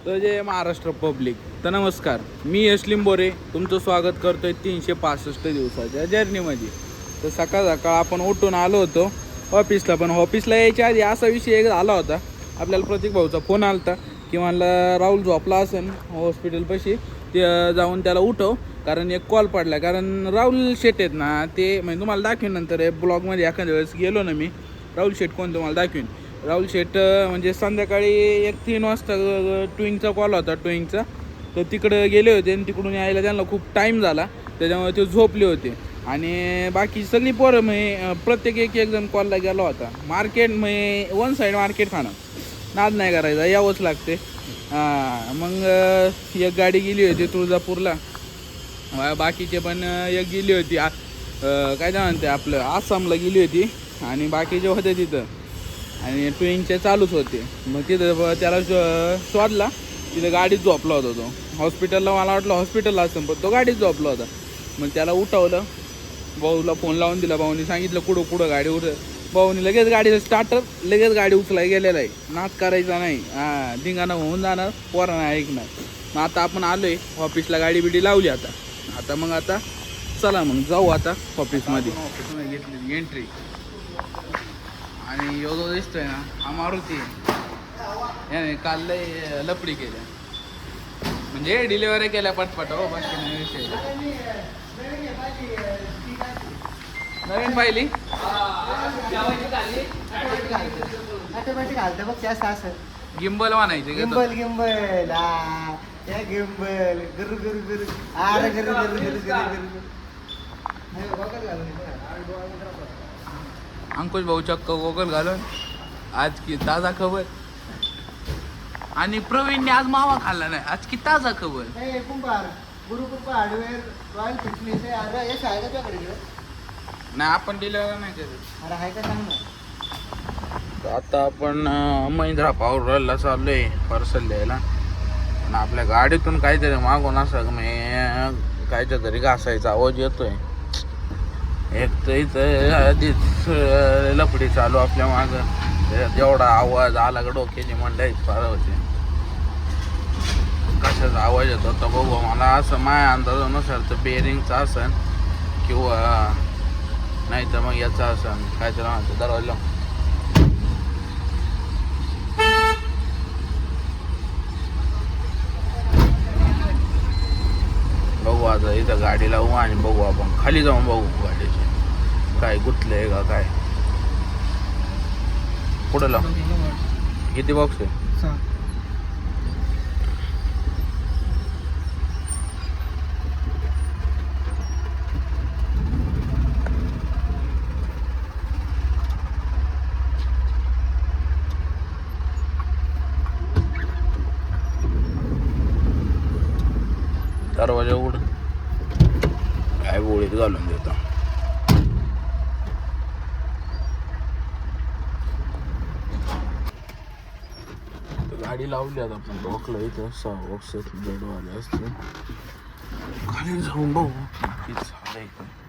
तर जय महाराष्ट्र पब्लिक. तर नमस्कार, मी यश लिंबोरे तुमचं स्वागत करतोय 365 दिवसाच्या जर्नीमध्ये. तर सकाळ सकाळ आपण उठून आलो होतो ऑफिसला, पण ऑफिसला यायच्या आधी असा विषय एक झाला होता. आपल्याला प्रतीक भाऊचा फोन आला होता की मला राहुल झोपला असेल हॉस्पिटलपाशी, ते जाऊन त्याला उठव, कारण एक कॉल पडला. कारण राहुल शेट आहेत ना, ते म्हणजे तुम्हाला दाखवेन नंतर ब्लॉगमध्ये. एखाद्या वेळेस गेलो ना मी, राहुल शेट कोण तुम्हाला दाखवेन. राहुल शेट म्हणजे संध्याकाळी 3 वाजता ट्विंगचा कॉल होता, ट्विंगचा. तर तिकडं गेले होते आणि तिकडून यायला त्यांना खूप टाईम झाला, त्याच्यामुळे ते झोपले होते. आणि बाकी सगळी पोरं म्हणजे प्रत्येक एक जण कॉलला गेला होता. मार्केट म्हणजे वन साईड मार्केट खाणं, नाद नाही करायचा, यावंच लागते. मग एक गाडी गेली होती तुळजापूरला, बाकीचे पण एक गेली होती काय म्हणते आपलं आसामला गेली होती, आणि बाकीचे होते तिथं. आणि ट्विंगचे चालूच होते. मग तिथं त्याला शोधला, तिथं गाडीत झोपला होता तो. हॉस्पिटलला मला वाटलं हॉस्पिटलला असतं, पण तो गाडीत झोपला होता. मग त्याला उठवलं, भाऊला फोन लावून दिला. भाऊनी सांगितलं कुठं गाडी भाऊनी लगेच गाडीचं स्टार्टर, लगेच गाडी उचलाय गेलेला आहे. नाद करायचा नाही, धिंगाणं होऊन जाणार, पोरांना ऐकणार. मग आता आपण आलो आहे ऑफिसला, गाडी बिडी लावली आता मग चला मग जाऊ आता ऑफिसमध्ये. ऑफिसमध्ये घेतली एंट्री, आणि यो जो दिसतोय ना हा मारुती, याने काल लय लपडी केल्या, म्हणजे डिलिव्हरी केल्या पटपट. हो बाकी नाही विषय. नवीन पाहिली घालतं बघ जास्त असं गिंबल म्हणायचे गिंबल गिंबल गिंबल गुरु गुरु गुरु आर गुरु गुरु गुरु गुरु अंकुश भाऊ चक्क गोगल घालून आज की ताजा खबर. आणि प्रवीणने आज मावा खाल्ला नाही, आज की ताजा खबर. कुंभार गुरुकृपा हार्डवेअर रॉयल फिटनेस आहे. अरे यश आहे का तुझ्याकडे? नाही, आपण डिलिव्हरी नाही करत. अरे आहे का सांग ना. आता आपण महिंद्रा पॉवरला चाललोय पार्सल द्यायला. पण आपल्या गाडीतून काहीतरी मागून असं काहीच्या तरी घासायचा आवाज येतोय. एक तर इथं आधीच लपडी चालू आपल्या मागं, जेवढा आवाज आला का डोक्याची मंडई फार होते. कशाचा आवाज येतो होता बघू. मला असं माझ्या अंदाजानुसार तर बेरिंगचा असन, किंवा नाही तर मग याचा असन, काय तर म्हणतो दरवाजा. बघू आता इथं गाडी लावू आणि बघू आपण खाली जाऊन बघू गाडीचे काय गुतलंय का काय. कुठं लाव, किती बॉक्स आहे? दरवाजा उघड, काय बोळीत घालून देतो. गाडी लावली आता आपण डोकला इथं 6 बॉक्स बेडवाले असते. खाली जाऊन बघू किती झालंय काय.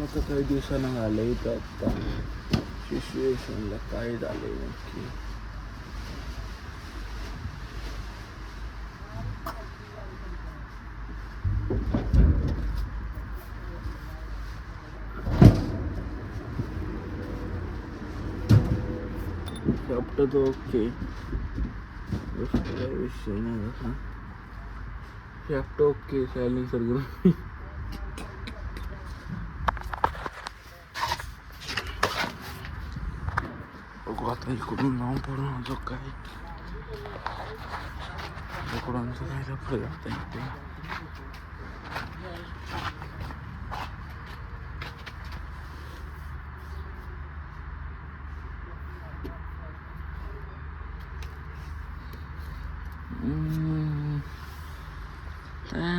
आता काही दिवसानं आलं इथं, आता सिच्युएशनला काय झालंय नक्की. शेफ्ट तो ओके, विषय नाही का. शेफ्ट ओके, सायलेन्सर घेऊन आता इकडून जाऊन पडून जो काय इकडून काय लफडं जातं इथे.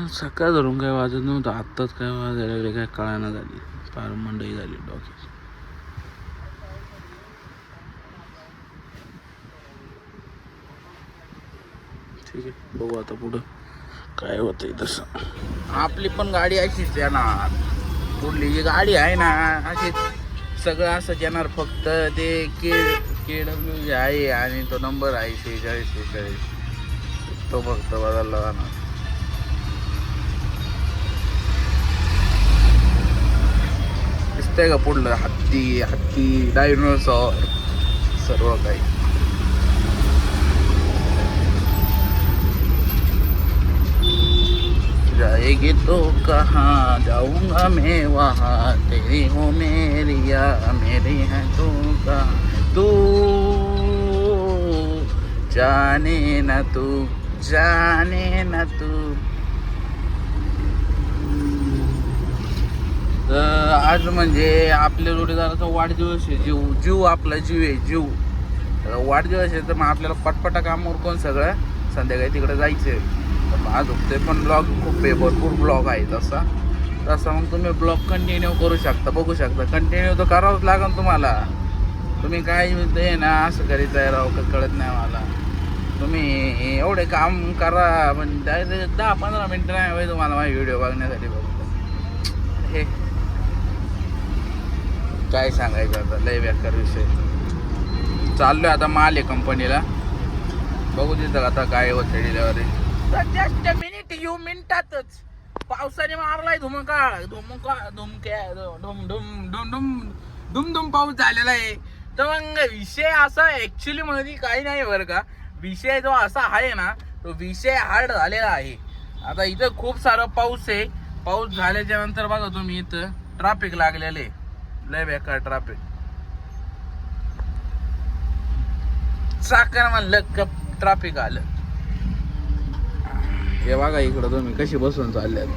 सकाळ धरून काय वाजत नव्हतं, आत्ताच काय वाजायला लागले काय कळाना झाली, फार मंडई झाली डोक्याची. ठीक आहे, बघू आता पुढं काय होतंय तसं. आपली पण गाडी अशीच येणार, पुढली जी गाडी आहे ना अशीच सगळं असंच येणार. फक्त ते KW जे आहे आणि तो नंबर आहे 46 तो फक्त बदलला जाणार. दिसतंय का पुढलं हत्ती डायनोसॉर सर्व काही. जाएगी तो कहाँ जाऊंगा मैं वहाँ, तेरी हो मेरी या मेरी है तू कहाँ, तू जाने ना तू. तर आज म्हणजे आपल्या जोडीदाराचा वाढदिवस आहे. जीव आपला जीव आहे जीव. वाढदिवस आहे तर मग आपल्याला पटपटा काम उरकून सगळं संध्याकाळी तिकडे जायचं आहे. आज ते पण ब्लॉग खूप आहे, भरपूर ब्लॉग आहे तसा मग तुम्ही ब्लॉग कंटिन्यू करू शकता, बघू शकता. कंटिन्यू तर करावंच लागेल तुम्हाला. तुम्ही काय ते ना असं करीत आहे राव का कळत नाही मला. तुम्ही एवढे काम करा पण 10-15 मिनटं नाही होय तुम्हाला माझे व्हिडिओ बघण्यासाठी. फक्त हे काय सांगायचं आता, लय बेकार विषय. चाललोय आता माल आहे कंपनीला, बघू तिथं आता काय होतं डिलिव्हरी. जस्ट मिनिट मिनिटातच पावसाने मारलाय धुमकाळ धुम पाऊस झालेला आहे. तर मग विषय असा ऍक्च्युली मध्ये काही नाही बरं का. विषय जो असा आहे ना तो विषय हार्ड झालेला आहे. आता इथं खूप सारा पाऊस आहे. पाऊस झाल्याच्या नंतर बघा तुम्ही इथं ट्रॅफिक लागलेले, लय बेकार ट्रॅफिक. चाकण म्हणलं का ट्रॅफिक आलं. हे बघा इकडं तुम्ही कशी बसून चालल्यात.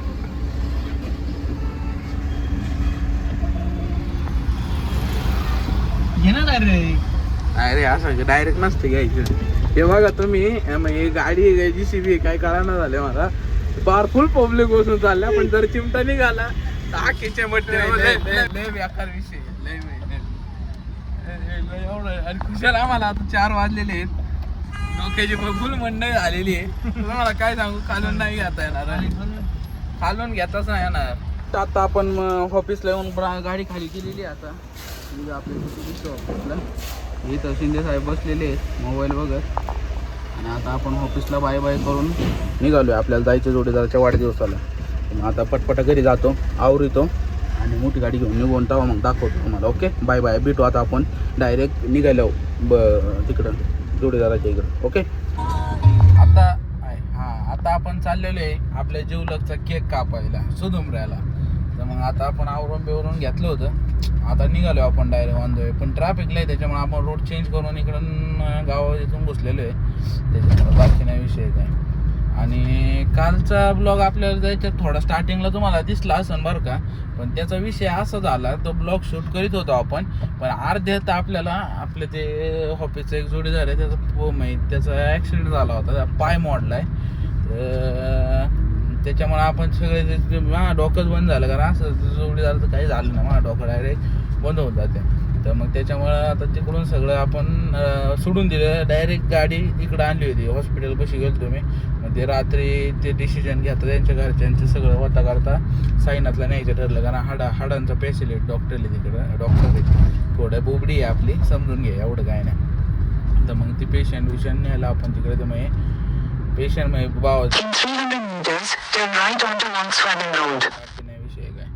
अरे असं डायरेक्ट नसते घ्यायचं. हे बघा तुम्ही, हे गाडी JCB काय कळाना झालं मला. पावरफुल पब्लिक बसून चालल्या, पण जर चिमटा निघाला तर आखीच्या लय बेकार विषय. एवढं आणि खुशाल आम्हाला आता 4 वाजलेले आहेत. डोक्याची फुल मंडई झालेली आहे. तुम्हाला काय सांगू, खालून नाही घेता येणार आणि खालून घेताच नाही येणार. आता आपण ऑफिसला येऊन गाडी खाली केलेली आहे. आता आपल्या ऑफिसला इथं शिंदे साहेब बसलेले आहेत मोबाईल बघत. आणि आता आपण ऑफिसला बाय करून निघालोय. आपल्याला जायचं जोडीदाराच्या वाढदिवसाला. मग आता पटपटा घरी जातो, आवरितो आणि मोठी गाडी घेऊन निघून तेव्हा मग दाखवतो तुम्हाला. ओके, बाय भेटू आता आपण डायरेक्ट निघालो तिकडं जोडीदाराच्या इकडं. ओके, आता आपण चाललेलो आहे आपल्या जिवलगचा केक कापायला सुधुमऱ्याला. तर मग आता आपण आवरून घेतलं होतं. आता निघालो आपण डायरेक्ट ऑन द वे. पण ट्रॅफिकला आहे त्याच्यामुळे आपण रोड चेंज करून इकडून गावात इथून घुसलेलो आहे. त्याच्यामुळे बाकी नाही विषय काय. आणि कालचा ब्लॉग आपल्याला जायचा थोडा स्टार्टिंगला तुम्हाला दिसला असेल बरं का. पण त्याचा विषय असा झाला, तो ब्लॉग शूट करीत होतो आपण. पण अर्ध्यात आपल्याला आपले ते ऑफिसचं एक जोडीदार आहे त्याचा ॲक्सिडेंट झाला होता, पाय मोडला आहे. त्याच्यामुळे आपण सगळे माझा डोकंच बंद झालं. कारण असं जोडीदाराचं काही झालं ना, माझा डोकं डायरेक्ट बंद होऊन जाते. तर मग त्याच्यामुळं आता तिकडून सगळं आपण सोडून दिलं. डायरेक्ट गाडी इकडं आणली होती, हॉस्पिटल कशी गेलो तुम्ही. मग ते रात्री ते डिसिजन घेता त्यांच्या घरच्यांचं सगळं होता करता साईनाथला न्यायचं ठरलं. कारण हाडांचा स्पेशलिस्ट डॉक्टर आहे तिकडं. डॉक्टर आहे थोडं बोबडी आहे आपली, समजून घे, एवढं काय नाही. तर मग ती पेशंट न्यायला आपण तिकडे. तर मग पेशंट मग बाबा नाही विषय काय.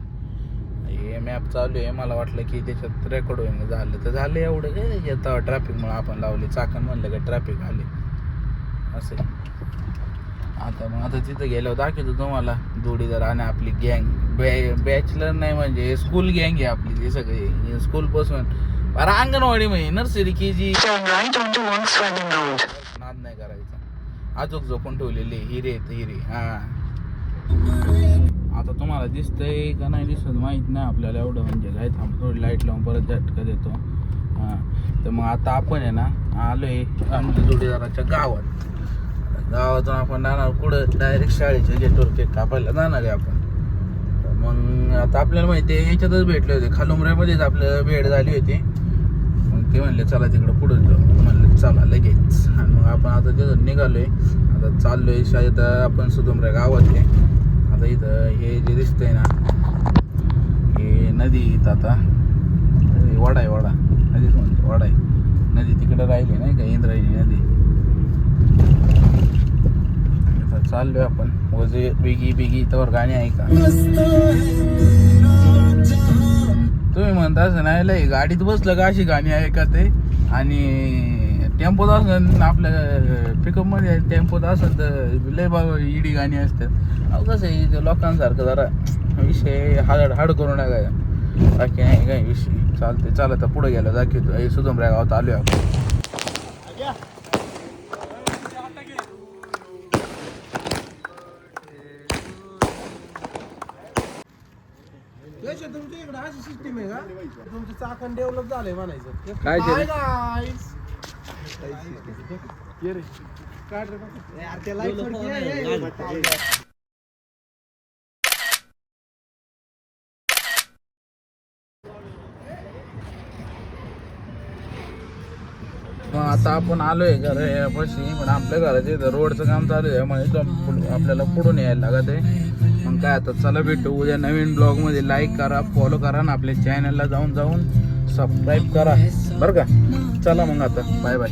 हे मॅप चालू आहे, मला वाटलं की त्याच्यात रेकॉर्ड होईन. झालं तर झालं, एवढं काय येतं. ट्रॅफिकमुळे आपण लावले चाकण म्हणलं का ट्रॅफिक आले असे. आता तिथं गेल्यावर दाखवतो तुम्हाला जोडीदार आणि आपली गँग. बॅचलर नाही म्हणजे स्कूल गँग आहे आपली. ते सगळे स्कूलपासून अंगणवाडी म्हणजे नर्सरी KG नाद नाही करायचा. अजूक झोपून ठेवलेले हिरे आता तुम्हाला दिसतंय का नाही दिसत माहित नाही आपल्याला एवढं. म्हणजे काय थांब, थोडी लाईट लावून परत झटका देतो. तर मग आता आपण आहे ना आलोय आमच्या जोडीदाराच्या गावात. गावातून आपण जाणार कुठं डायरेक्ट शाळेच्या गेटवर केक कापायला जाणार आहे आपण. तर मग आता आपल्याला माहिती आहे याच्यातच भेटले होते, खालुमऱ्यामध्येच आपलं भेट झाली होती. मग ते म्हणले चला तिकडं पुढं जाऊ, म्हणलं चला लगेच. आणि मग आपण आता तिथून निघालोय, आता चाललोय शाळेत आपण सुदुमऱ्या गावातले. आता इथं हे जे दिसतंय ना हे नदी, इथं आता वडा आहे, वडा नदीच म्हणतो, वडा आहे नदी तिकडे राहिली नाही का, इंद्रायणी नदी. आता चाललोय आपण वजे बिगी बिगी तर गाणी ऐका. तुम्ही म्हणता असं नाही लय गाडीत बसलं का अशी गाणी ऐकत आहे, आणि टेम्पोत असं आपल्या पिकअपमध्ये टेम्पोत असं तर लय बाबा इडी गाणी असतात. अहो कसं आहे लोकांसारखं जरा विषय हाड करू नका, बाकी नाही काय विषय. चालते चालत पुढे गेला दाखवतो. सुदुमऱ्या गावात आलोय आपण. तुमच्या इकडे अशी सिस्टीम आहे का, तुमचं चाकण डेव्हलप झालंय म्हणायचं. काय ते रे? मग आता आपण आलोय घरापाशी, पण आपल्या घराच्या इथं रोडचं काम चालू आहे, म्हणजे आपल्याला पुढून यायला लागत आहे. मग काय आता चला भेटू उद्या नवीन ब्लॉग मध्ये. लाईक करा, फॉलो करा आणि आपल्या चॅनलला जाऊन सबस्क्राईब करा बरं का. चला मग आता बाय बाय.